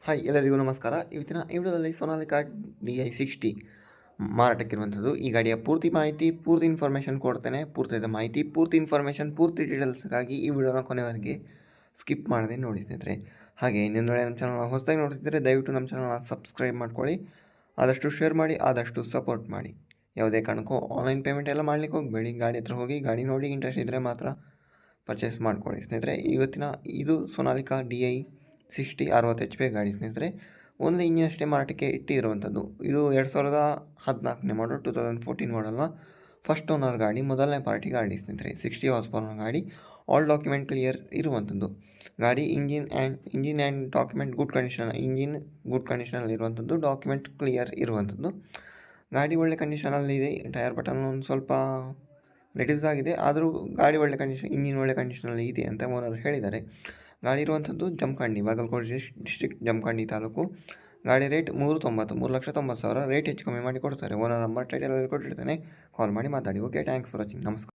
Hi ಎಲ್ಲರಿಗೂ ನಮಸ್ಕಾರ. ಇವತ್ತಿನ ಈ ವಿಡಿಯೋದಲ್ಲಿ ಸೋನಾಲಿಕಾ DI60 ಮಾರಾಟಕ್ಕಿರುವಂಥದ್ದು. ಈ ಗಾಡಿಯ ಪೂರ್ತಿ ಮಾಹಿತಿ, ಪೂರ್ತಿ ಇನ್ಫಾರ್ಮೇಷನ್ ಕೊಡ್ತೇನೆ. ಪೂರ್ತಿಯಾದ ಮಾಹಿತಿ, ಪೂರ್ತಿ ಇನ್ಫಾರ್ಮೇಷನ್, ಪೂರ್ತಿ ಡೀಟೇಲ್ಸ್ಗಾಗಿ ಈ ವಿಡಿಯೋನ ಕೊನೆವರೆಗೆ ಸ್ಕಿಪ್ ಮಾಡದೆ ನೋಡಿ ಸ್ನೇಹಿತರೆ. ಹಾಗೆ ಇನ್ನೊಂದು ವೇಳೆ ನಮ್ಮ ಚಾನಲ್ನ ಹೊಸದಾಗಿ ನೋಡ್ತಿದ್ದರೆ ದಯವಿಟ್ಟು ನಮ್ಮ ಚಾನಲ್ನ ಸಬ್ಸ್ಕ್ರೈಬ್ ಮಾಡ್ಕೊಳ್ಳಿ. ಆದಷ್ಟು ಶೇರ್ ಮಾಡಿ, ಆದಷ್ಟು ಸಪೋರ್ಟ್ ಮಾಡಿ. ಯಾವುದೇ ಕಾರಣಕ್ಕೂ ಆನ್ಲೈನ್ ಪೇಮೆಂಟ್ ಎಲ್ಲ ಮಾಡಲಿಕ್ಕೆ ಹೋಗಬೇಡಿ. ಗಾಡಿ ಹತ್ರ ಹೋಗಿ ಗಾಡಿ ನೋಡಿ ಇಂಟ್ರೆಸ್ಟ್ ಇದ್ದರೆ ಮಾತ್ರ ಪರ್ಚೇಸ್ ಮಾಡ್ಕೊಳ್ಳಿ ಸ್ನೇಹಿತರೆ. ಇವತ್ತಿನ ಇದು ಸೋನಾಲಿಕಾ DI60 60 HP ಗಾಡಿ ಸ್ನೇಹಿತರೆ. ಒಂದು ಇಂಜಿನ್ ಅಷ್ಟೇ ಮಾರಾಟಕ್ಕೆ ಇಟ್ಟಿರುವಂಥದ್ದು. ಇದು 2014ನೇ ಮಾಡಲ್, 2014 ಮಾಡಲ್ನ ಫಸ್ಟ್ ಓನರ್ ಗಾಡಿ, ಮೊದಲನೇ ಪಾರ್ಟಿ ಗಾಡಿ ಸ್ನೇಹಿತರೆ. 60 ಹಾರ್ಸ್ ಪವರ್ನ ಗಾಡಿ, ಆಲ್ ಡಾಕ್ಯುಮೆಂಟ್ ಕ್ಲಿಯರ್ ಇರುವಂಥದ್ದು ಗಾಡಿ. Engine and document good condition, engine good ಕಂಡೀಷನಲ್ಲಿ ಇರುವಂಥದ್ದು, ಡಾಕ್ಯುಮೆಂಟ್ ಕ್ಲಿಯರ್ ಇರುವಂಥದ್ದು ಗಾಡಿ. ಒಳ್ಳೆ ಕಂಡೀಷನಲ್ಲಿದೆ. ಟೈರ್ ಬಟನ್ ಒಂದು ಸ್ವಲ್ಪ ರೆಡ್ಯೂಸ್ ಆಗಿದೆ, ಆದರೂ ಗಾಡಿ ಒಳ್ಳೆ ಕಂಡೀಷನ್, ಇಂಜಿನ್ ಒಳ್ಳೆ ಕಂಡೀಷನಲ್ಲಿ ಇದೆ ಅಂತ ಓನರ್ ಹೇಳಿದ್ದಾರೆ. ಗಾಡಿ ಇರುವಂಥದ್ದು ಜಮಖಂಡಿ, ಬಾಗಲಕೋಟೆ ಡಿಸ್ಟ್ರಿಕ್ಟ್, ಜಮಖಂಡಿ ತಾಲೂಕು. ಗಾಡಿ ರೇಟ್ 3,90,000 ರೇಟ್ ಹೆಚ್ಚು ಕಮ್ಮಿ ಮಾಡಿ ಕೊಡ್ತಾರೆ. ಓನರ್ ನಂಬರ್ ಟೈಟಲಲ್ಲಿ ಕೊಟ್ಟಿರ್ತೇನೆ, ಕಾಲ್ ಮಾಡಿ ಮಾತಾಡಿ. Okay, thanks for watching. ನಮಸ್ಕಾರ.